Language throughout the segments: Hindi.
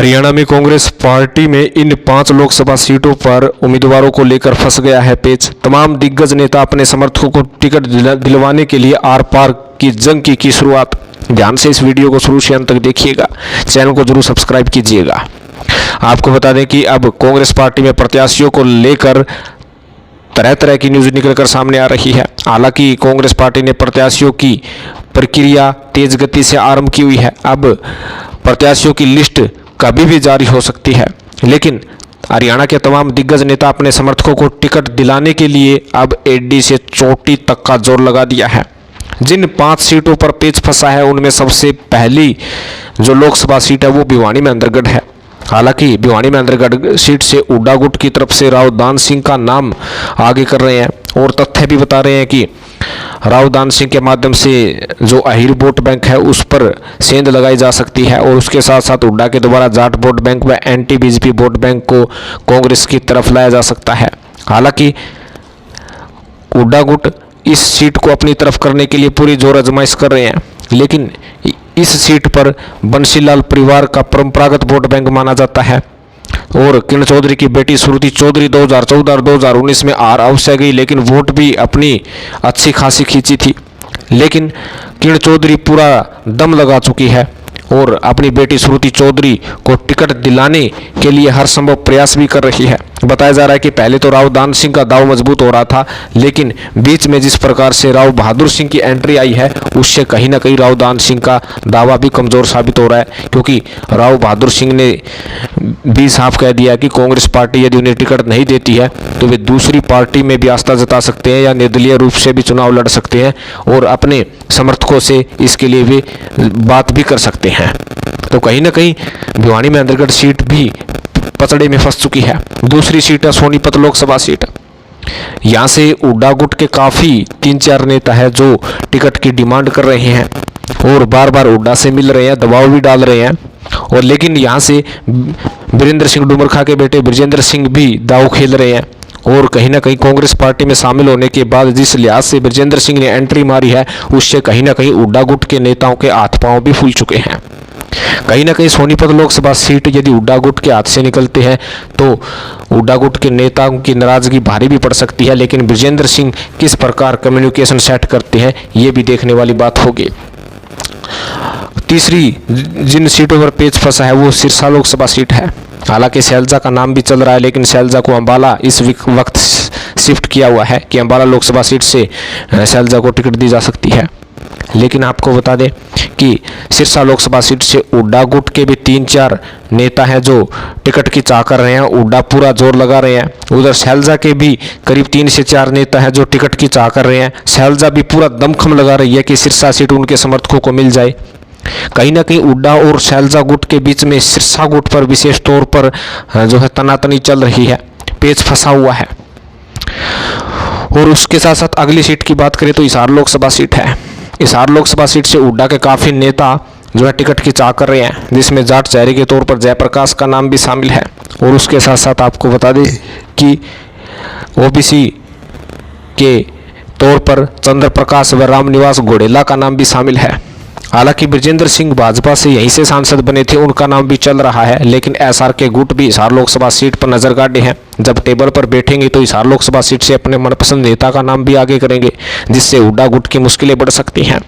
हरियाणा में कांग्रेस पार्टी में इन 5 लोकसभा सीटों पर उम्मीदवारों को लेकर फंस गया है पेच। तमाम दिग्गज नेता अपने समर्थकों को टिकट दिलवाने के लिए आर पार की जंग की शुरुआत। ध्यान से इस वीडियो को शुरू से अंत तक देखिएगा, चैनल को जरूर सब्सक्राइब कीजिएगा। आपको बता दें कि अब कांग्रेस पार्टी में प्रत्याशियों को लेकर तरह तरह की न्यूज निकलकर सामने आ रही है। हालांकि कांग्रेस पार्टी ने प्रत्याशियों की प्रक्रिया तेज गति से आरंभ की हुई है। अब प्रत्याशियों की लिस्ट कभी भी जारी हो सकती है, लेकिन हरियाणा के तमाम दिग्गज नेता अपने समर्थकों को टिकट दिलाने के लिए अब एडी से चोटी तक का जोर लगा दिया है। जिन 5 सीटों पर पेच फंसा है उनमें सबसे पहली जो लोकसभा सीट है वो भिवानी महेंद्रगढ़ है। हालांकि भिवानी महेंद्रगढ़ सीट से उड्डा गुट की तरफ से राव दान सिंह का नाम आगे कर रहे हैं और तथ्य भी बता रहे हैं कि राव दान सिंह के माध्यम से जो अहिर वोट बैंक है उस पर सेंध लगाई जा सकती है और उसके साथ साथ उड्डा के द्वारा जाट वोट बैंक व एंटी बीजेपी वोट बैंक को कांग्रेस की तरफ लाया जा सकता है। हालांकि उड्डा गुट इस सीट को अपनी तरफ करने के लिए पूरी जोर आजमाइश कर रहे हैं, लेकिन इस सीट पर बंसीलाल परिवार का परंपरागत वोट बैंक माना जाता है और किरण चौधरी की बेटी श्रुति चौधरी 2014 और 2019 में हार अवश्य गई, लेकिन वोट भी अपनी अच्छी खासी खींची थी। लेकिन किरण चौधरी पूरा दम लगा चुकी है और अपनी बेटी श्रुति चौधरी को टिकट दिलाने के लिए हर संभव प्रयास भी कर रही है। बताया जा रहा है कि पहले तो राव दान सिंह का दाव मजबूत हो रहा था, लेकिन बीच में जिस प्रकार से राव बहादुर सिंह की एंट्री आई है उससे कहीं ना कहीं राव दान सिंह का दावा भी कमज़ोर साबित हो रहा है, क्योंकि राव बहादुर सिंह ने भी साफ कह दिया कि कांग्रेस पार्टी यदि उन्हें टिकट नहीं देती है तो वे दूसरी पार्टी में भी आस्था जता सकते हैं या निर्दलीय रूप से भी चुनाव लड़ सकते हैं और अपने समर्थकों से इसके लिए भी बात भी कर सकते हैं। तो कहीं ना कहीं भिवानी महेंद्रगढ़ सीट भी पचड़े में फंस चुकी है। दूसरी सीट है सोनीपत लोकसभा सीट। यहाँ से उड्डा गुट के काफ़ी 3-4 नेता है जो टिकट की डिमांड कर रहे हैं और बार बार उड्डा से मिल रहे हैं, दबाव भी डाल रहे हैं और लेकिन यहाँ से वीरेंद्र सिंह डुमरखा के बेटे ब्रजेंद्र सिंह भी दाव खेल रहे हैं और कहीं ना कहीं कांग्रेस पार्टी में शामिल होने के बाद जिस लिहाज से ब्रजेंद्र सिंह ने एंट्री मारी है उससे कहीं ना कहीं उड्डा गुट के नेताओं के हाथ पांव भी फूल चुके हैं। कहीं ना कहीं सोनीपत लोकसभा सीट यदि उड्डा गुट के हाथ से निकलते हैं तो उड्डा गुट के नेताओं की नाराजगी भारी भी पड़ सकती है, लेकिन ब्रजेंद्र सिंह किस प्रकार कम्युनिकेशन सेट करते हैं ये भी देखने वाली बात होगी। तीसरी जिन सीटों पर पेच फंसा है वो सिरसा लोकसभा सीट है। हालांकि शैलजा का नाम भी चल रहा है, लेकिन शैलजा को अंबाला इस वक्त शिफ्ट किया हुआ है कि अंबाला लोकसभा सीट से शैलजा को टिकट दी जा सकती है। लेकिन आपको बता दें कि सिरसा लोकसभा सीट से उड्डा गुट के भी 3-4 नेता हैं जो टिकट की चाह कर रहे हैं, उड्डा पूरा जोर लगा रहे हैं। उधर शैलजा के भी करीब 3 से 4 नेता हैं जो टिकट की चाह कर रहे हैं। शैलजा भी पूरा दमखम लगा रही है कि सिरसा सीट उनके समर्थकों को मिल जाए। कहीं ना कहीं उड्डा और शैलजा गुट के बीच में सिरसा गुट पर विशेष तौर पर जो है तनातनी चल रही है, पेच फंसा हुआ है। और उसके साथ साथ अगली सीट की बात करें तो हिसार लोकसभा सीट है। हिसार लोकसभा सीट से उड्डा के काफ़ी नेता जो है टिकट की चाह कर रहे हैं, जिसमें जाट चेहरे के तौर पर जयप्रकाश का नाम भी शामिल है और उसके साथ साथ आपको बता दें कि ओबीसी के तौर पर चंद्र प्रकाश व रामनिवास घोड़ेला का नाम भी शामिल है। हालांकि ब्रजेंद्र सिंह भाजपा से यहीं से सांसद बने थे, उनका नाम भी चल रहा है, लेकिन एसआर के गुट भी हिसार लोकसभा सीट पर नजर गाड़े हैं। जब टेबल पर बैठेंगे तो हिसार लोकसभा सीट से अपने मनपसंद नेता का नाम भी आगे करेंगे, जिससे उड्डा गुट की मुश्किलें बढ़ सकती हैं।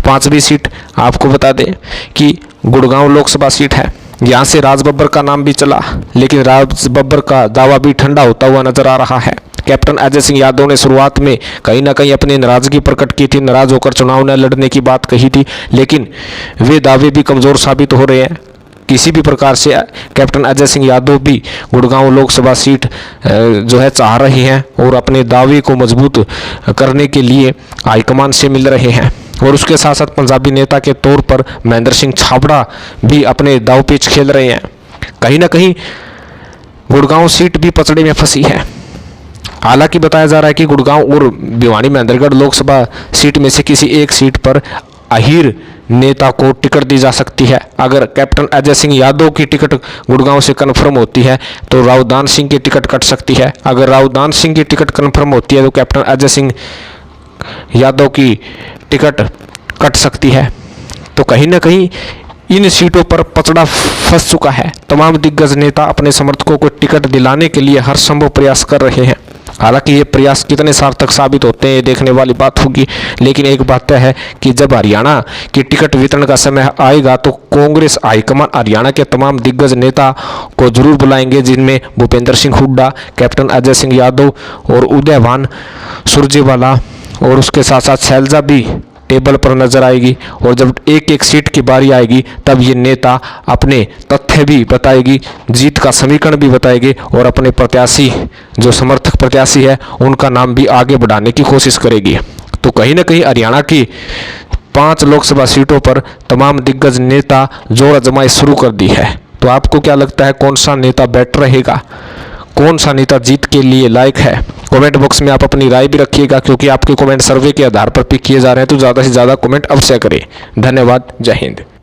5वीं सीट आपको बता दें कि गुड़गांव लोकसभा सीट है। यहाँ से राज बब्बर का नाम भी चला, लेकिन राज बब्बर का दावा भी ठंडा होता हुआ नजर आ रहा है। कैप्टन अजय सिंह यादव ने शुरुआत में कहीं ना कहीं अपनी नाराजगी प्रकट की थी, नाराज होकर चुनाव न लड़ने की बात कही थी, लेकिन वे दावे भी कमज़ोर साबित हो रहे हैं। किसी भी प्रकार से कैप्टन अजय सिंह यादव भी गुड़गांव लोकसभा सीट जो है चाह रहे हैं और अपने दावे को मजबूत करने के लिए हाईकमान से मिल रहे हैं। और उसके साथ साथ पंजाबी नेता के तौर पर महेंद्र सिंह छाबड़ा भी अपने दाव पेच खेल रहे हैं। कहीं ना कहीं गुड़गांव सीट भी पचड़े में फंसी है। हालांकि बताया जा रहा है कि गुड़गांव और भिवानी महेंद्रगढ़ लोकसभा सीट में से किसी एक सीट पर अहीर नेता को टिकट दी जा सकती है। अगर कैप्टन अजय सिंह यादव की टिकट गुड़गांव से कन्फर्म होती है तो राव दान सिंह की टिकट कट सकती है। अगर राव दान सिंह की टिकट कन्फर्म होती है तो कैप्टन अजय सिंह यादव की टिकट कट सकती है। तो कहीं ना कहीं इन सीटों पर पचड़ा फंस चुका है। तमाम दिग्गज नेता अपने समर्थकों को टिकट दिलाने के लिए हर संभव प्रयास कर रहे हैं। हालांकि ये प्रयास कितने सार्थक साबित होते हैं ये देखने वाली बात होगी, लेकिन एक बात तय है कि जब हरियाणा की टिकट वितरण का समय आएगा तो कांग्रेस हाईकमान हरियाणा के तमाम दिग्गज नेता को जरूर बुलाएंगे, जिनमें भूपेंद्र सिंह हुड्डा, कैप्टन अजय सिंह यादव और उदयभान सुरजेवाला और उसके साथ साथ शैलजा भी टेबल पर नजर आएगी। और जब एक एक सीट की बारी आएगी तब ये नेता अपने तथ्य भी बताएगी, जीत का समीकरण भी बताएगी और अपने प्रत्याशी जो समर्थक प्रत्याशी है उनका नाम भी आगे बढ़ाने की कोशिश करेगी। तो कहीं ना कहीं हरियाणा की 5 लोकसभा सीटों पर तमाम दिग्गज नेता जोर आजमाई शुरू कर दी है। तो आपको क्या लगता है कौन सा नेता बेटर रहेगा, कौन सा नेता जीत के लिए लायक है? कमेंट बॉक्स में आप अपनी राय भी रखिएगा, क्योंकि आपके कमेंट सर्वे के आधार पर पिक किए जा रहे हैं। तो ज़्यादा से ज़्यादा कमेंट अवश्य करें। धन्यवाद। जय हिंद।